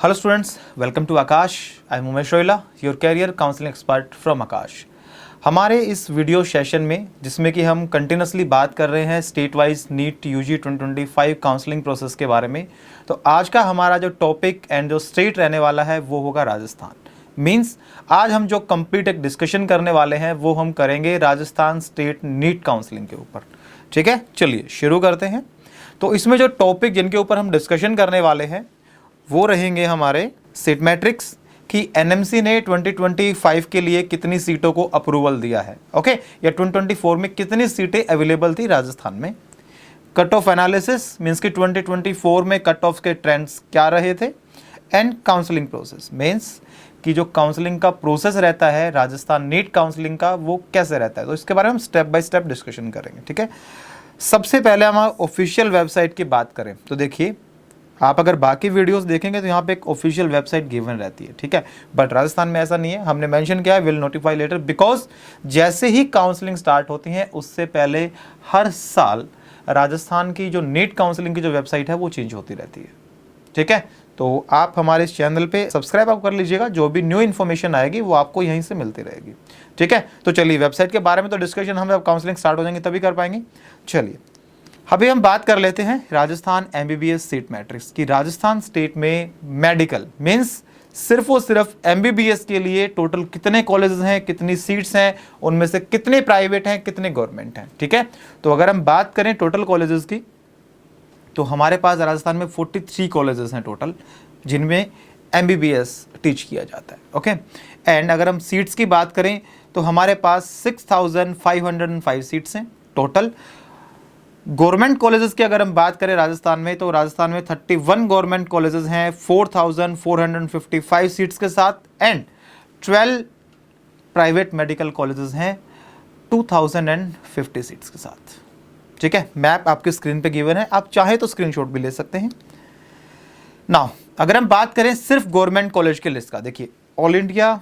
Hello students, welcome to Aakash. I am Umesh Roila, your career counselling expert from Aakash. हमारे इस video session में, जिसमें कि हम कंटिन्यूसली बात कर रहे हैं state wise NEET UG 2025 counselling process के बारे में, तो आज का हमारा जो टॉपिक एंड जो स्टेट रहने वाला है वो होगा राजस्थान। मीन्स आज हम जो कंप्लीट एक डिस्कशन करने वाले हैं वो हम करेंगे राजस्थान स्टेट नीट काउंसलिंग के ऊपर। ठीक है, चलिए शुरू करते हैं। तो इसमें जो टॉपिक जिनके ऊपर हम डिस्कशन करने वाले हैं वो रहेंगे हमारे सीट मैट्रिक्स कि एनएमसी ने 2025 के लिए कितनी सीटों को अप्रूवल दिया है, ओके, या 2024 में कितनी सीटें अवेलेबल थी राजस्थान में। कट ऑफ एनालिसिस मीन्स कि 2024 में कट ऑफ के ट्रेंड्स क्या रहे थे। एंड काउंसलिंग प्रोसेस मीन्स कि जो काउंसलिंग का प्रोसेस रहता है राजस्थान नीट काउंसलिंग का वो कैसे रहता है। तो इसके बारे में हम स्टेप बाय स्टेप डिस्कशन करेंगे। ठीक है, सबसे पहले हम ऑफिशियल वेबसाइट की बात करें तो देखिए, आप अगर बाकी वीडियोस देखेंगे तो यहाँ पे एक ऑफिशियल वेबसाइट गिवन रहती है। ठीक है, बट राजस्थान में ऐसा नहीं है। हमने मेंशन किया है विल नोटिफाई लेटर, बिकॉज जैसे ही काउंसलिंग स्टार्ट होती है उससे पहले हर साल राजस्थान की जो नीट काउंसलिंग की जो वेबसाइट है वो चेंज होती रहती है। ठीक है, तो आप हमारे इस चैनल पे सब्सक्राइब आप कर लीजिएगा, जो भी न्यू इन्फॉर्मेशन आएगी वो आपको यहीं से मिलती रहेगी। ठीक है, तो चलिए वेबसाइट के बारे में तो डिस्कशन हम जब काउंसलिंग स्टार्ट हो जाएंगे तभी कर पाएंगे। चलिए अभी हम बात कर लेते हैं राजस्थान एमबीबीएस सीट मैट्रिक्स की। राजस्थान स्टेट में मेडिकल मीन्स सिर्फ और सिर्फ एमबीबीएस के लिए टोटल कितने कॉलेजेस हैं, कितनी सीट्स हैं, उनमें से कितने प्राइवेट हैं, कितने गवर्नमेंट हैं। ठीक है, तो अगर हम बात करें टोटल कॉलेजेस की तो हमारे पास राजस्थान में 43 कॉलेजेस हैं टोटल, जिनमें एमबीबीएस टीच किया जाता है। ओके, एंड अगर हम सीट्स की बात करें तो हमारे पास 6505 सीट्स हैं टोटल। गवर्नमेंट कॉलेजेस की अगर हम बात करें राजस्थान में तो राजस्थान में 31 गवर्नमेंट कॉलेजेस हैं 4455 सीट्स के साथ, एंड 12 प्राइवेट मेडिकल कॉलेजेस हैं 2050 सीट्स के साथ। ठीक है, मैप आपके स्क्रीन पे गिवन है, आप चाहे तो स्क्रीनशॉट भी ले सकते हैं। नाउ अगर हम बात करें सिर्फ गवर्नमेंट कॉलेज की लिस्ट का, देखिए all India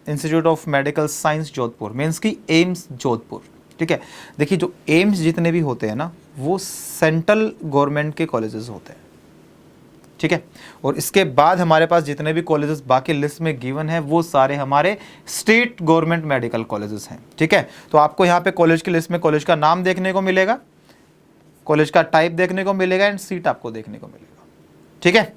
institute of medical science Jodhpur means की एम्स जोधपुर। ठीक है, देखिए जो एम्स जितने भी होते हैं ना वो सेंट्रल गवर्नमेंट के कॉलेजेस होते हैं। ठीक है, और इसके बाद हमारे पास जितने भी कॉलेजेस बाकी लिस्ट में गिवन है वो सारे हमारे स्टेट गवर्नमेंट मेडिकल कॉलेजेस हैं। ठीक है, तो आपको यहाँ पे कॉलेज की लिस्ट में कॉलेज का नाम देखने को मिलेगा, कॉलेज का टाइप देखने को मिलेगा, एंड सीट आपको देखने को मिलेगा। ठीक है,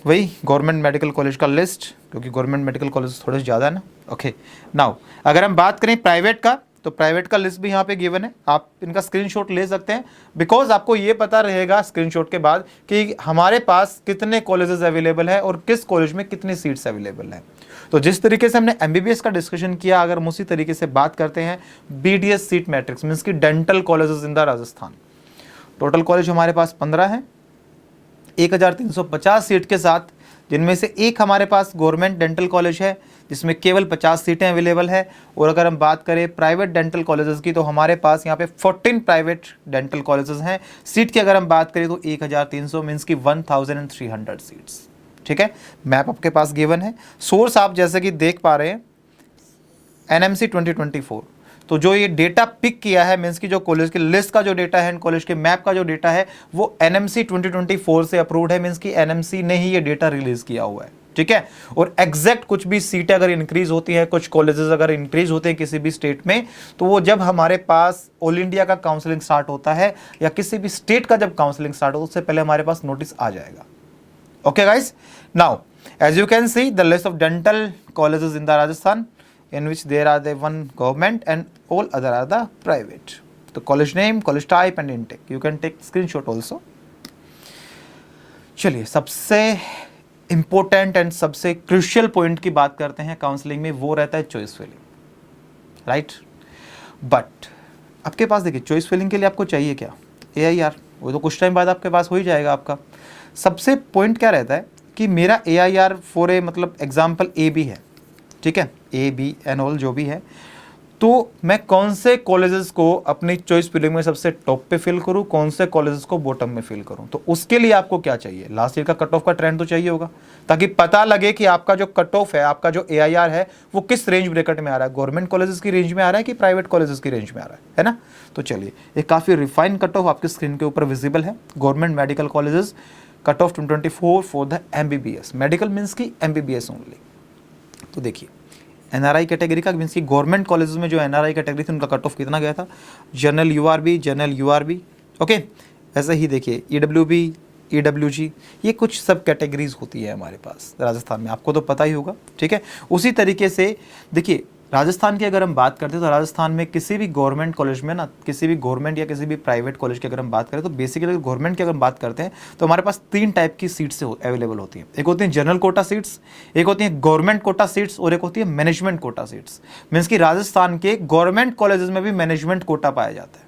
वही गवर्नमेंट मेडिकल कॉलेज का लिस्ट, क्योंकि गवर्नमेंट मेडिकल कॉलेज थोड़े से ज़्यादा है ना। ओके, नाउ अगर हम बात करें प्राइवेट का तो प्राइवेट का लिस्ट भी यहाँ पे गिवन है, आप इनका स्क्रीनशॉट ले सकते हैं, बिकॉज आपको ये पता रहेगा स्क्रीनशॉट के बाद कि हमारे पास कितने कॉलेजेस अवेलेबल है और किस कॉलेज में कितनी सीट्स अवेलेबल है। तो जिस तरीके से हमने एमबीबीएस का डिस्कशन किया, अगर हम उसी तरीके से बात करते हैं बीडीएस सीट मैट्रिक्स मीन्स की dental colleges in the Rajasthan, total college हमारे पास 15 है 1350 सीट के साथ, जिनमें से एक हमारे पास गवर्नमेंट डेंटल कॉलेज है जिसमें केवल 50 सीटें अवेलेबल है। और अगर हम बात करें प्राइवेट डेंटल कॉलेजेस की तो हमारे पास यहाँ पे 14 प्राइवेट डेंटल कॉलेजेस हैं। सीट की अगर हम बात करें तो 1300 मीन्स की 1300 सीट्स। ठीक है, मैप आपके पास गिवन है। सोर्स आप जैसे कि देख पा रहे हैं एनएमसी 2024, तो जो ये डेटा पिक किया है मीन्स की जो कॉलेज की लिस्ट का जो डेटा है, कॉलेज के मैप का जो डेटा है वो एनएमसी 2024 से अप्रूव्ड है, मीन्स की एनएमसी ने ही ये डेटा रिलीज किया हुआ है। ठीक है, और एग्जैक्ट कुछ भी सीटें अगर इंक्रीज होती है, कुछ कॉलेजेस अगर इंक्रीज होते हैं किसी भी स्टेट में, तो वो जब हमारे पास ऑल इंडिया का काउंसलिंग स्टार्ट होता है या किसी भी स्टेट का जब काउंसलिंग स्टार्ट होता है उससे पहले हमारे पास नोटिस आ जाएगा। Okay guys, now as you can see the list of dental colleges in the Rajasthan in which there are the one government and all other are the private. तो college name, college type and intake. You can take screenshot also. चलिए सबसे important and सबसे crucial point की बात करते हैं counselling में, वो रहता है चॉइस फिलिंग, राइट। बट आपके पास देखिए चॉइस फिलिंग के लिए आपको चाहिए क्या, AIR, वो तो कुछ टाइम बाद आपके पास हो ही जाएगा आपका। सबसे पॉइंट क्या रहता है कि मेरा AIR फॉर ए मतलब एग्जाम्पल AB है, ठीक है, AB एंड ऑल जो भी है, तो मैं कौन से कॉलेजेस को अपनी चॉइस फिलिंग में सबसे टॉप पे फिल करूं, कौन से कॉलेजेस को बॉटम में फिल करूं। तो उसके लिए आपको क्या चाहिए, लास्ट ईयर का कट ऑफ का ट्रेंड तो चाहिए होगा, ताकि पता लगे कि आपका जो कट ऑफ है, आपका जो AIR है वो किस रेंज ब्रैकेट में आ रहा है, गवर्नमेंट कॉलेजेस की रेंज में आ रहा है कि प्राइवेट कॉलेजेस की रेंज में आ रहा है ना। तो चलिए, एक काफ़ी रिफाइंड कट ऑफ आपकी स्क्रीन के ऊपर विजिबल है। Government medical colleges cut off 224 for the MBBS, medical means की MBBS ओनली। तो देखिए NRI कैटेगरी का मीन्स की गवर्नमेंट कॉलेजेस में जो NRI कैटेगरी थी उनका कट ऑफ कितना गया था, जनरल URB, ओके। ऐसे ही देखिए EWB, EWG, ये कुछ सब कैटेगरीज होती है हमारे पास राजस्थान में, आपको तो पता ही होगा, ठीक है। उसी तरीके से देखिए राजस्थान की अगर हम बात करते हैं तो राजस्थान में किसी भी गवर्नमेंट कॉलेज में ना, किसी भी गवर्नमेंट या किसी भी प्राइवेट कॉलेज की अगर हम बात करें तो बेसिकली गवर्नमेंट की अगर हम बात करते हैं तो हमारे पास 3 टाइप की सीट्स अवेलेबल होती हैं। एक होती है जनरल कोटा सीट्स, एक होती है गवर्नमेंट कोटा सीट्स और एक होती है मैनेजमेंट कोटा सीट्स। मीन्स कि राजस्थान के गवर्नमेंट कॉलेजेस में भी मैनेजमेंट कोटा पाया जाता है,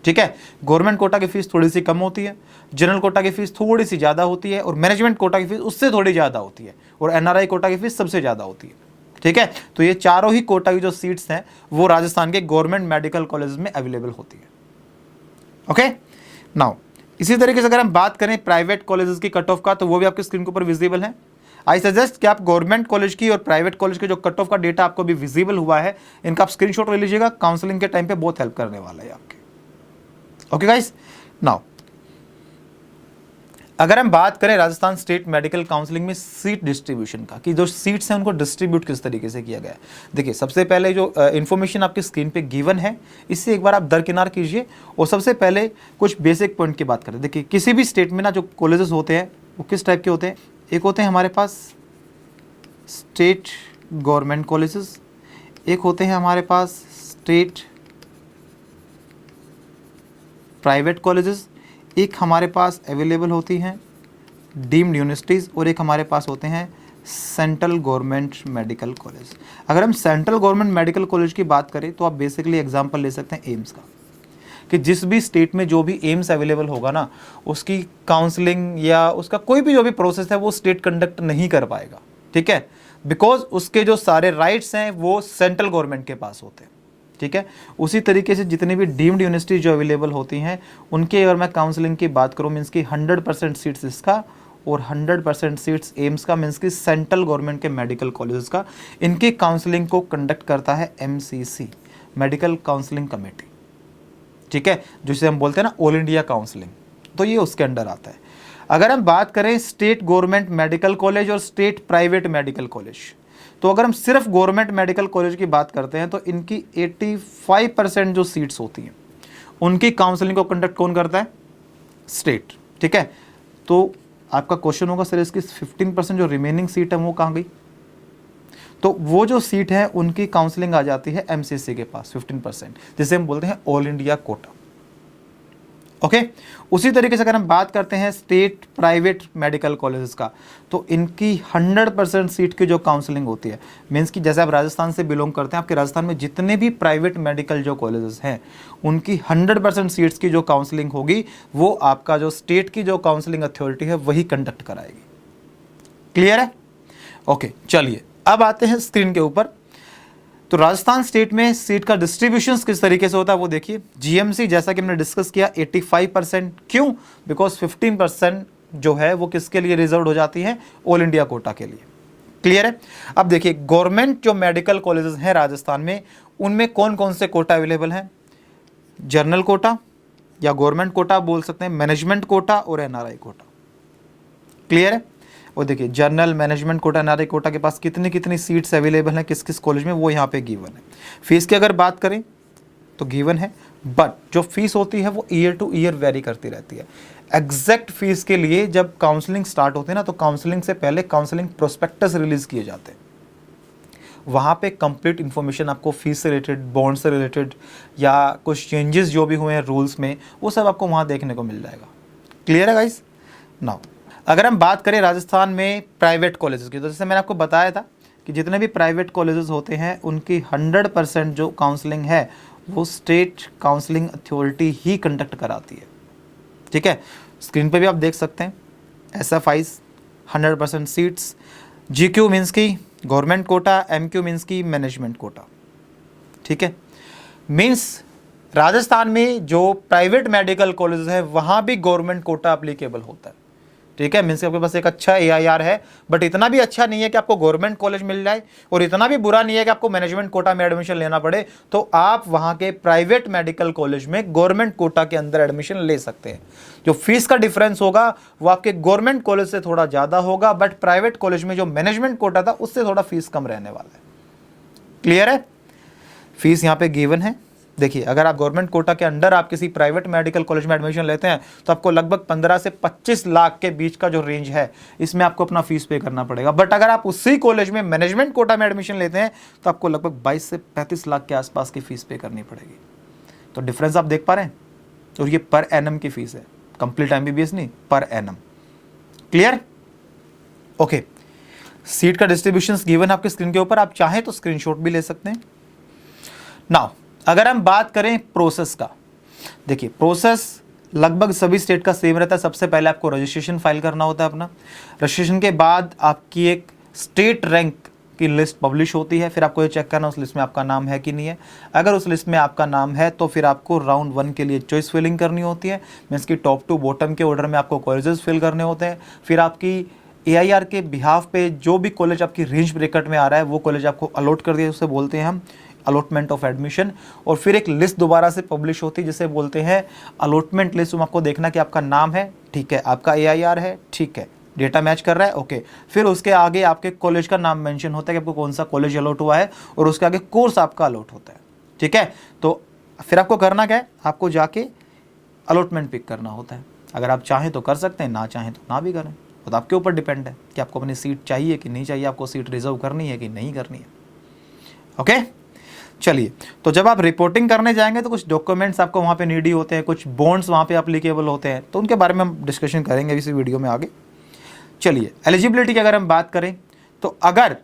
ठीक है। गवर्नमेंट कोटा की फीस थोड़ी सी कम होती है, जनरल कोटा की फीस थोड़ी सी ज़्यादा होती है और मैनेजमेंट कोटा की फीस उससे थोड़ी ज़्यादा होती है और NRI कोटा की फीस सबसे ज़्यादा होती है, ठीक है। तो ये चारों ही कोटा की जो सीट्स हैं वो राजस्थान के गवर्नमेंट मेडिकल कॉलेज में अवेलेबल होती है, ओके। नाउ इसी तरीके से अगर हम बात करें प्राइवेट कॉलेजेस की कट ऑफ का तो वो भी आपकी स्क्रीन के ऊपर विजिबल है। आई सजेस्ट कि आप गवर्नमेंट कॉलेज की और प्राइवेट कॉलेज के जो कट ऑफ का डेटा आपको भी विजिबल हुआ है इनका आप स्क्रीनशॉट ले लीजिएगा, काउंसलिंग के टाइम पे बहुत हेल्प करने वाला है आपके, ओके गाइस। नाउ अगर हम बात करें राजस्थान स्टेट मेडिकल काउंसलिंग में सीट डिस्ट्रीब्यूशन का, कि जो सीट्स हैं उनको डिस्ट्रीब्यूट किस तरीके से किया गया है, देखिए सबसे पहले जो इन्फॉर्मेशन आपकी स्क्रीन पे गिवन है इससे एक बार आप दरकिनार कीजिए और सबसे पहले कुछ बेसिक पॉइंट की बात करें। देखिए किसी भी स्टेट में ना जो कॉलेजेस होते हैं वो किस टाइप के होते हैं, एक होते हैं हमारे पास स्टेट गवर्नमेंट कॉलेजेस, एक होते हैं हमारे पास स्टेट प्राइवेट कॉलेजेस, एक हमारे पास अवेलेबल होती हैं डीम्ड यूनिवर्सिटीज़ और एक हमारे पास होते हैं सेंट्रल गवर्नमेंट मेडिकल कॉलेज। अगर हम सेंट्रल गवर्नमेंट मेडिकल कॉलेज की बात करें तो आप बेसिकली एग्जांपल ले सकते हैं एम्स का, कि जिस भी स्टेट में जो भी एम्स अवेलेबल होगा ना उसकी काउंसलिंग या उसका कोई भी जो भी प्रोसेस है वो स्टेट कंडक्ट नहीं कर पाएगा, ठीक है, बिकॉज उसके जो सारे राइट्स हैं वो सेंट्रल गवर्नमेंट के पास होते हैं, ठीक है। उसी तरीके से जितनी भी डीम्ड यूनिवर्सिटी जो अवेलेबल होती हैं उनके अगर मैं काउंसलिंग की बात करूँ मीन्स की 100% सीट्स इसका और 100% सीट्स एम्स का, मीन्स की सेंट्रल गवर्नमेंट के मेडिकल कॉलेजेस का, इनकी काउंसलिंग को कंडक्ट करता है MCC, मेडिकल काउंसलिंग कमेटी, ठीक है, जिसे हम बोलते हैं ना ऑल इंडिया काउंसलिंग, तो ये उसके अंडर आता है। अगर हम बात करें स्टेट गवर्नमेंट मेडिकल कॉलेज और स्टेट प्राइवेट मेडिकल कॉलेज, तो अगर हम सिर्फ गवर्नमेंट मेडिकल कॉलेज की बात करते हैं तो इनकी 85% जो सीट्स होती हैं उनकी काउंसलिंग को कंडक्ट कौन करता है, स्टेट, ठीक है। तो आपका क्वेश्चन होगा सर इसकी 15% जो रिमेनिंग सीट है वो कहाँ गई, तो वो जो सीट है उनकी काउंसलिंग आ जाती है MCC के पास 15%, जिसे हम बोलते हैं ऑल इंडिया कोटा, ओके। उसी तरीके से अगर हम बात करते हैं स्टेट प्राइवेट मेडिकल कॉलेजेस का तो इनकी 100% सीट की जो काउंसलिंग होती है, मीन्स कि जैसे आप राजस्थान से बिलोंग करते हैं, आपके राजस्थान में जितने भी प्राइवेट मेडिकल जो कॉलेजेस हैं उनकी 100% सीट्स की जो काउंसलिंग होगी वो आपका जो स्टेट की जो काउंसलिंग अथॉरिटी है वही कंडक्ट कराएगी, क्लियर है, ओके। चलिए अब आते हैं स्क्रीन के ऊपर, तो राजस्थान स्टेट में सीट का डिस्ट्रीब्यूशन किस तरीके से होता है वो देखिए। GMC जैसा कि हमने डिस्कस किया 85%, क्यों, बिकॉज 15% जो है वो किसके लिए रिजर्व हो जाती है, ऑल इंडिया कोटा के लिए, क्लियर है। अब देखिए गवर्नमेंट जो मेडिकल कॉलेजेस हैं राजस्थान में उनमें कौन कौन से कोटा अवेलेबल हैं, जनरल कोटा या गवर्नमेंट कोटा बोल सकते हैं, मैनेजमेंट कोटा और NRI कोटा, क्लियर है। और देखिए general management quota NRI quota के पास कितनी कितनी सीट्स अवेलेबल हैं किस किस कॉलेज में वो यहाँ पे गिवन है। फीस की अगर बात करें तो गिवन है, बट जो फीस होती है वो ईयर टू ईयर वेरी करती रहती है। एग्जैक्ट फीस के लिए जब काउंसलिंग स्टार्ट होती है ना तो काउंसलिंग से पहले काउंसलिंग प्रोस्पेक्टस रिलीज किए जाते हैं, वहाँ पे कंप्लीट इन्फॉर्मेशन आपको फीस से रिलेटेड, बॉन्ड से रिलेटेड या कुछ चेंजेस जो भी हुए हैं रूल्स में वो सब आपको वहाँ देखने को मिल जाएगा, क्लियर है गाइस। नाउ अगर हम बात करें राजस्थान में प्राइवेट कॉलेजेस की, तो जैसे मैंने आपको बताया था कि जितने भी प्राइवेट कॉलेजेस होते हैं उनकी 100% जो काउंसलिंग है वो स्टेट काउंसलिंग अथॉरिटी ही कंडक्ट कराती है, ठीक है। स्क्रीन पे भी आप देख सकते हैं SFIs 100% सीट्स, GQ मीन्स की गवर्नमेंट कोटा, MQ मीन्स की मैनेजमेंट कोटा, ठीक है। मीन्स राजस्थान में जो प्राइवेट मेडिकल कॉलेजेस है वहाँ भी गवर्नमेंट कोटा अप्लीकेबल होता है, ठीक है, मीन्स आपके पास एक अच्छा AIR है, बट इतना भी अच्छा नहीं है कि आपको गवर्नमेंट कॉलेज मिल जाए और इतना भी बुरा नहीं है कि आपको मैनेजमेंट कोटा में एडमिशन लेना पड़े, तो आप वहां के प्राइवेट मेडिकल कॉलेज में गवर्नमेंट कोटा के अंदर एडमिशन ले सकते हैं। जो फीस का डिफरेंस होगा वो आपके गवर्नमेंट कॉलेज से थोड़ा ज्यादा होगा, बट प्राइवेट कॉलेज में जो मैनेजमेंट कोटा था उससे थोड़ा फीस कम रहने वाला है। क्लियर है? फीस यहाँ पे गिवन है। देखिए, अगर आप गवर्नमेंट कोटा के अंडर आप किसी प्राइवेट मेडिकल कॉलेज में एडमिशन लेते हैं तो आपको लगभग 15 से 25 लाख के बीच का जो रेंज है इसमें आपको अपना फीस पे करना पड़ेगा। बट अगर आप उसी कॉलेज में मैनेजमेंट कोटा में एडमिशन लेते हैं तो आपको लगभग 22 से 35 लाख के आसपास की फीस पे करनी पड़ेगी। तो डिफरेंस आप देख पा रहे हैं? और ये पर एनम की फीस है, कंप्लीट MBBS नहीं, per annum. Clear? Okay, seat का डिस्ट्रीब्यूशन गिवन आपके स्क्रीन के ऊपर, आप चाहें तो स्क्रीनशॉट भी ले सकते हैं। नाउ अगर हम बात करें प्रोसेस का, देखिए प्रोसेस लगभग सभी स्टेट का सेम रहता है। सबसे पहले आपको रजिस्ट्रेशन फाइल करना होता है अपना। रजिस्ट्रेशन के बाद आपकी एक स्टेट रैंक की लिस्ट पब्लिश होती है, फिर आपको ये चेक करना उस लिस्ट में आपका नाम है कि नहीं है। अगर उस लिस्ट में आपका नाम है तो फिर आपको राउंड 1 के लिए चॉइस फिलिंग करनी होती है, मीन्स की टॉप टू बॉटम के ऑर्डर में आपको कॉलेजेस फिल करने होते हैं। फिर आपकी AIR के बिहाफ पे जो भी कॉलेज आपकी रेंज ब्रेकेट में आ रहा है वो कॉलेज आपको अलॉट कर दिया, उसे बोलते हैं हम अलॉटमेंट ऑफ एडमिशन। और फिर एक लिस्ट दोबारा से पब्लिश होती है जिसे बोलते हैं अलॉटमेंट लिस्ट। आपको देखना कि आपका नाम है, ठीक है, आपका AIR है, ठीक है, डेटा मैच कर रहा है, ओके। फिर उसके आगे आपके कॉलेज का नाम मेंशन होता है कि आपको कौन सा कॉलेज अलॉट हुआ है और उसके आगे कोर्स आपका अलॉट होता है, ठीक है। तो फिर आपको करना क्या है, आपको जाके अलॉटमेंट पिक करना होता है। अगर आप चाहें तो कर सकते हैं, ना चाहें तो ना भी करें, तो आपके ऊपर डिपेंड है कि आपको अपनी सीट चाहिए कि नहीं चाहिए, आपको सीट रिजर्व करनी है कि नहीं करनी है। ओके, चलिए, तो जब आप रिपोर्टिंग करने जाएंगे तो कुछ डॉक्यूमेंट्स आपको वहाँ पे नीडी होते हैं, कुछ बॉन्ड्स वहाँ पे एप्लीकेबल होते हैं, तो उनके बारे में हम डिस्कशन करेंगे इसी वीडियो में आगे। चलिए, एलिजिबिलिटी की अगर हम बात करें तो अगर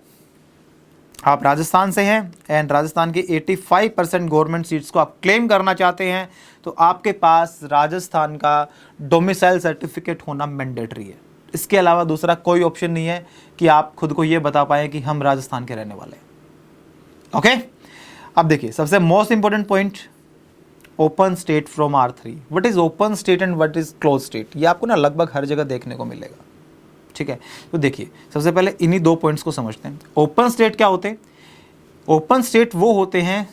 आप राजस्थान से हैं एंड राजस्थान की 85% गवर्नमेंट सीट्स को आप क्लेम करना चाहते हैं तो आपके पास राजस्थान का डोमिसाइल सर्टिफिकेट होना मैंडेटरी है। इसके अलावा दूसरा कोई ऑप्शन नहीं है कि आप खुद को ये बता पाएं कि हम राजस्थान के रहने वाले हैं। ओके, अब देखिए सबसे most important point, open state from R3। What is open state and what is close state, ये आपको ना लगभग हर जगह देखने को मिलेगा, ठीक है। तो देखिए सबसे पहले इन्हीं दो पॉइंट्स को समझते हैं। ओपन स्टेट क्या होते हैं? ओपन स्टेट वो होते हैं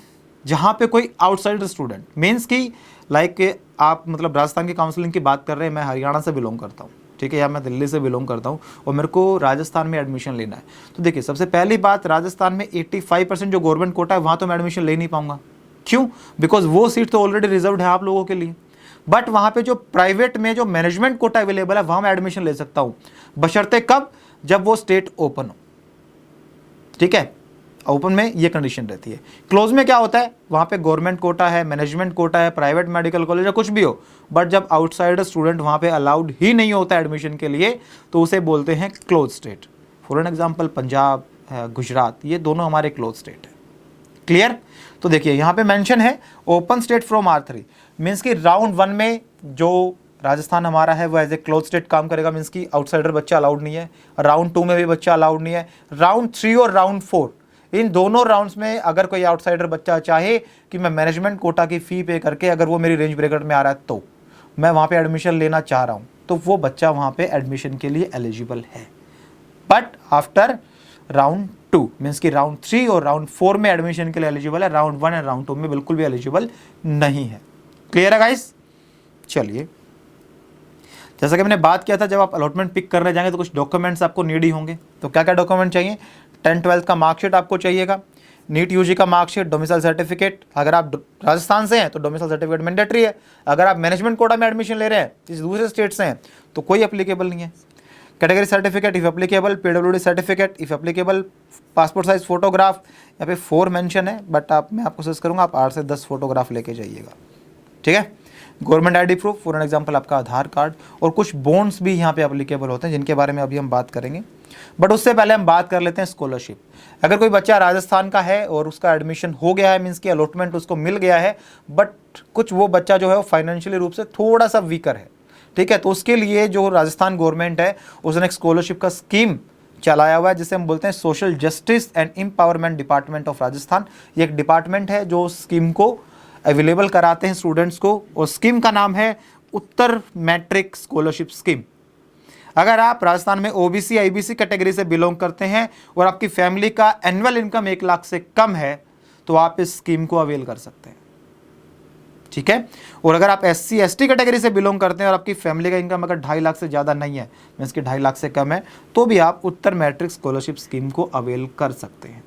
जहां पे कोई आउटसाइडर स्टूडेंट, मीन्स की लाइक आप मतलब राजस्थान की काउंसलिंग की बात कर रहे हैं, मैं हरियाणा से बिलोंग करता हूँ, ठीक है, या मैं दिल्ली से बिलोंग करता हूँ और मेरे को राजस्थान में एडमिशन लेना है। तो देखिए सबसे पहली बात, राजस्थान में 85% जो गवर्नमेंट कोटा है वहाँ तो मैं एडमिशन ले नहीं पाऊंगा। क्यों? बिकॉज वो सीट तो ऑलरेडी रिजर्व्ड है आप लोगों के लिए। बट वहाँ पे जो प्राइवेट में जो मैनेजमेंट कोटा अवेलेबल है वहाँ मैं एडमिशन ले सकता हूँ, बशर्ते कब? जब वो स्टेट ओपन हो, ठीक है। ओपन में ये कंडीशन रहती है। क्लोज में क्या होता है, वहाँ पे गवर्नमेंट कोटा है, मैनेजमेंट कोटा है, प्राइवेट मेडिकल कॉलेज या कुछ भी हो, बट जब आउटसाइडर स्टूडेंट वहाँ पे अलाउड ही नहीं होता एडमिशन के लिए तो उसे बोलते हैं close state. For an example Punjab, Gujarat, ये दोनों हमारे क्लोज स्टेट है। क्लियर? तो देखिए यहाँ पे मेंशन है open state from R3, means कि राउंड 1 में जो राजस्थान हमारा है वो एज ए क्लोज स्टेट काम करेगा, मीन्स कि आउटसाइडर बच्चा अलाउड नहीं है। राउंड 2 में भी बच्चा अलाउड नहीं है। राउंड 3 और राउंड 4, इन दोनों राउंड्स में अगर कोई आउटसाइडर बच्चा चाहे कि मैं मैनेजमेंट कोटा की फ़ी पे करके अगर वो मेरी रेंज ब्रेकेट में आ रहा है तो मैं वहाँ पे एडमिशन लेना चाह रहा हूँ, तो वो बच्चा वहाँ पे एडमिशन के लिए एलिजिबल है। बट आफ्टर राउंड 2, मीन्स कि राउंड 3 और राउंड 4 में एडमिशन के लिए एलिजिबल है, राउंड 1 एंड राउंड 2 में बिल्कुल भी एलिजिबल नहीं है। क्लियर है गाइस? चलिए, जैसा कि मैंने बात किया था, जब आप अलॉटमेंट पिक करने जाएंगे तो कुछ डॉक्यूमेंट्स आपको नीडी होंगे। तो क्या क्या डॉक्यूमेंट चाहिए? 10th-12th का मार्कशीट आपको चाहिएगा, नीट यूजी का मार्कशीट, डोमिसाइल सर्टिफिकेट। अगर आप राजस्थान से हैं तो डोमिसाइल सर्टिफिकेट मैंडेटरी है। अगर आप मैनेजमेंट कोटा में एडमिशन ले रहे हैं, किसी दूसरे स्टेट से हैं, तो कोई एप्लीकेबल नहीं है। Category certificate if applicable, PWD certificate if applicable, passport size photograph, यहाँ पे 4 मेंशन है, बट मैं आपको सजेस्ट करूँगा आप 8 से 10 फोटोग्राफ लेके जाइएगा, ठीक है। Government ID proof, for an example आपका आधार कार्ड, और कुछ बॉन्ड्स भी यहाँ पे एप्लीकेबल होते हैं जिनके बारे में अभी हम बात करेंगे। बट उससे पहले हम बात कर लेते हैं स्कॉलरशिप। अगर कोई बच्चा राजस्थान का है और उसका एडमिशन हो गया है, मीन्स की अलॉटमेंट उसको मिल गया है, बट कुछ वो बच्चा जो है वो फाइनेंशियली रूप से थोड़ा सा वीकर है, ठीक है, तो उसके लिए जो राजस्थान गवर्नमेंट है उसने एक स्कॉलरशिप का स्कीम चलाया हुआ है जिसे हम बोलते हैं social justice and empowerment department of Rajasthan. ये एक डिपार्टमेंट है जो स्कीम को अवेलेबल कराते हैं स्टूडेंट्स को, और स्कीम का नाम है उत्तर मैट्रिक स्कॉलरशिप स्कीम। अगर आप राजस्थान में ओबीसी आईबीसी कैटेगरी से बिलोंग करते हैं और आपकी फैमिली का एनुअल इनकम 1 लाख से कम है तो आप इस स्कीम को अवेल कर सकते हैं, ठीक है। और अगर आप एससी एसटी कैटेगरी से बिलोंग करते हैं और आपकी फैमिली का इनकम अगर 2.5 लाख से ज़्यादा नहीं है, मीन्स कि 2.5 लाख से कम है, तो भी आप उत्तर मैट्रिक स्कॉलरशिप स्कीम को अवेल कर सकते हैं।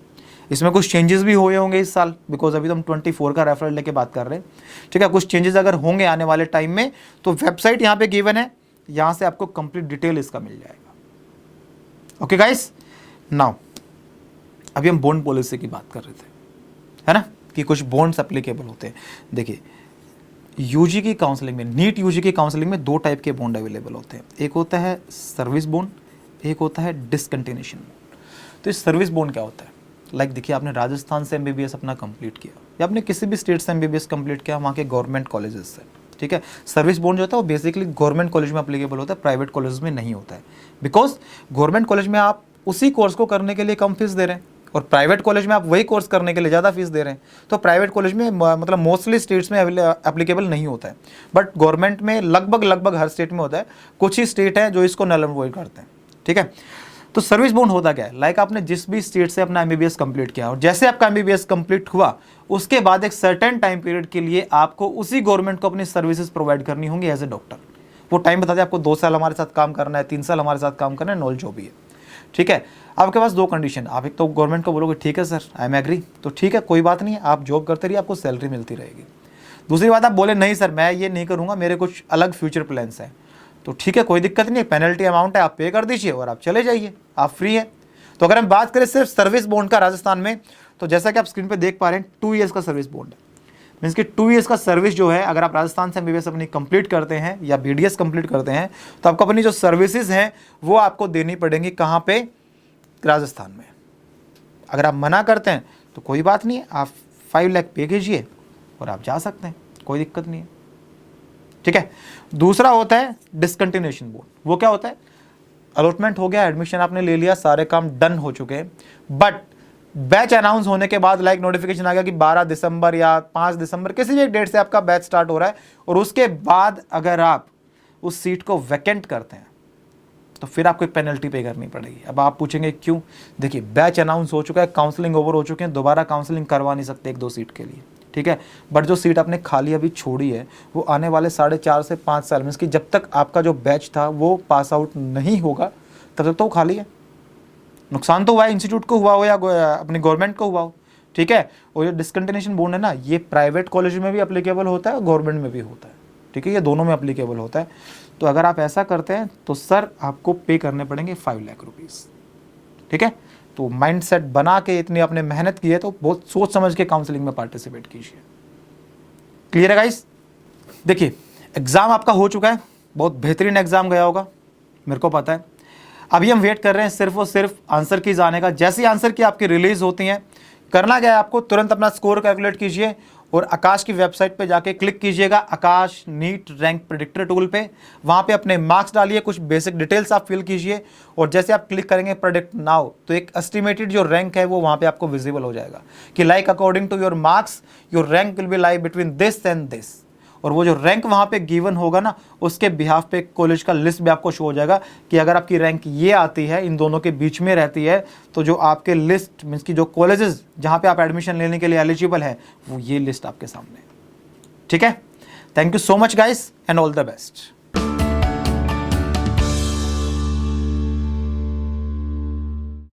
इसमें कुछ चेंजेस भी हुए होंगे इस साल, बिकॉज अभी तो हम 24 का रेफरल लेके बात कर रहे हैं, ठीक है। कुछ चेंजेस अगर होंगे आने वाले टाइम में तो वेबसाइट यहाँ पे गिवन है, यहाँ से आपको कंप्लीट डिटेल इसका मिल जाएगा। ओके गाइस, नाउ अभी हम बॉन्ड पॉलिसी की बात कर रहे थे, है ना, कि कुछ बॉन्ड्स एप्लीकेबल होते हैं। देखिए, यूजी की काउंसलिंग में, नीट यूजी की काउंसलिंग में 2 टाइप के बॉन्ड अवेलेबल होते हैं। एक होता है सर्विस बॉन्ड, एक होता है डिसकंटिन्यूएशन बॉन्ड। तो इस सर्विस बॉन्ड क्या होता है? लाइक देखिए, आपने राजस्थान से एमबीबीएस अपना कंप्लीट किया या आपने किसी भी स्टेट से एमबीबीएस कंप्लीट किया वहाँ के गवर्नमेंट कॉलेजेस से, ठीक है। सर्विस बॉन्ड जो होता है वो बेसिकली गवर्नमेंट कॉलेज में अप्लीकेबल होता है, प्राइवेट कॉलेज में नहीं होता है। बिकॉज गवर्नमेंट कॉलेज में आप उसी कोर्स को करने के लिए कम फीस दे रहे हैं और प्राइवेट कॉलेज में आप वही कोर्स करने के लिए ज़्यादा फीस दे रहे हैं। तो प्राइवेट कॉलेज में मतलब मोस्टली स्टेट्स में एप्लीकेबल नहीं होता है, बट गवर्नमेंट में लगभग हर स्टेट में होता है। कुछ ही स्टेट हैं जो इसको नल अवॉइड करते हैं, ठीक है। तो सर्विस बॉन्ड होता क्या है? लाइक आपने जिस भी स्टेट से अपना एमबीबीएस कंप्लीट किया और जैसे आपका एमबीबीएस कंप्लीट हुआ उसके बाद एक सर्टेन टाइम पीरियड के लिए आपको उसी गवर्नमेंट को अपनी सर्विसेज प्रोवाइड करनी होंगी एज ए डॉक्टर। वो टाइम बताते हैं आपको 2 साल हमारे साथ काम करना है, 3 साल हमारे साथ काम करना है, नॉल जो भी है, ठीक है। आपके पास 2 कंडीशन, आप एक तो गवर्नमेंट को बोलोगे ठीक है सर आई एम एग्री, तो ठीक है कोई बात नहीं है, आप जॉब करते रहिए, आपको सैलरी मिलती रहेगी। दूसरी बात, आप बोले नहीं सर मैं ये नहीं करूँगा, मेरे कुछ अलग फ्यूचर प्लान्स हैं, तो ठीक है कोई दिक्कत नहीं, पेनल्टी अमाउंट है आप पे कर दीजिए और आप चले जाइए, आप फ्री हैं। तो अगर हम बात करें सिर्फ सर्विस बॉन्ड का राजस्थान में, तो जैसा कि आप स्क्रीन पे देख पा रहे हैं 2 ईयर्स का सर्विस बॉन्ड है। मीन्स कि 2 ईयर्स का सर्विस जो है, अगर आप राजस्थान से एमबीबीएस अपनी कंप्लीट करते हैं या बीडीएस कंप्लीट करते हैं तो आपको अपनी जो सर्विसेज हैं वो आपको देनी पड़ेंगी कहाँ पे? राजस्थान में। अगर आप मना करते हैं तो कोई बात नहीं है, आप 5 लाख पे कीजिए और आप जा सकते हैं, कोई दिक्कत नहीं है, ठीक है। दूसरा होता है डिसकंटिन्यूएशन बॉन्ड। वो क्या होता है? अलॉटमेंट हो गया, एडमिशन आपने ले लिया, सारे काम डन हो चुके हैं, बट बैच अनाउंस होने के बाद लाइक नोटिफिकेशन आ गया कि 12 दिसंबर या 5 दिसंबर किसी भी एक डेट से आपका बैच स्टार्ट हो रहा है और उसके बाद अगर आप उस सीट को वैकेंट करते हैं तो फिर आपको एक पेनल्टी पे करनी पड़ेगी। अब आप पूछेंगे क्यों? देखिए, बैच अनाउंस हो चुका है, काउंसलिंग ओवर हो चुके हैं, दोबारा काउंसलिंग करवा नहीं सकते 1-2 सीट के लिए, ठीक है। बट जो सीट आपने खाली अभी छोड़ी है वो आने वाले 4.5 से 5 साल में, कि जब तक आपका जो बैच था वो पास आउट नहीं होगा तब तक तो वो खाली है। नुकसान तो हुआ है, इंस्टीट्यूट को हुआ हो या अपनी गवर्नमेंट को हुआ हो, ठीक है। और ये डिसकंटिन्यूएशन बॉन्ड है ना, ये प्राइवेट कॉलेज में भी अप्लीकेबल होता है और गवर्नमेंट में भी होता है, ठीक है, ये दोनों में अप्लीकेबल होता है। तो अगर आप ऐसा करते हैं तो सर आपको पे करने पड़ेंगे 5 लाख रुपीज़, ठीक है। तो माइंड सेट बना के, इतनी आपने मेहनत की है तो बहुत सोच समझ के काउंसलिंग में पार्टिसिपेट कीजिए। क्लियर है गाइस? देखिए, एग्ज़ाम आपका हो चुका है, बहुत बेहतरीन एग्ज़ाम गया होगा, मेरे को पता है। अभी हम वेट कर रहे हैं सिर्फ और सिर्फ आंसर कीज आने का। जैसी आंसर की आपकी रिलीज़ होती हैं, करना क्या है आपको, तुरंत अपना स्कोर कैलकुलेट कीजिए और आकाश की वेबसाइट पे जाके क्लिक कीजिएगा, आकाश नीट रैंक प्रेडिक्टर टूल पे। वहाँ पे अपने मार्क्स डालिए, कुछ बेसिक डिटेल्स आप फिल कीजिए और जैसे आप क्लिक करेंगे प्रेडिक्ट नाउ, तो एक एस्टिमेटेड जो रैंक है वो वहाँ पे आपको विजिबल हो जाएगा कि like according to your marks your rank will be lie between this and this. और वो जो रैंक वहाँ पे गिवन होगा ना, उसके बिहाफ पे कॉलेज का लिस्ट भी आपको शो हो जाएगा कि अगर आपकी रैंक ये आती है, इन दोनों के बीच में रहती है, तो जो आपके लिस्ट मीन्स की जो कॉलेजेस जहाँ पे आप एडमिशन लेने के लिए एलिजिबल है वो ये लिस्ट आपके सामने, ठीक है। Thank you so much guys and all the best.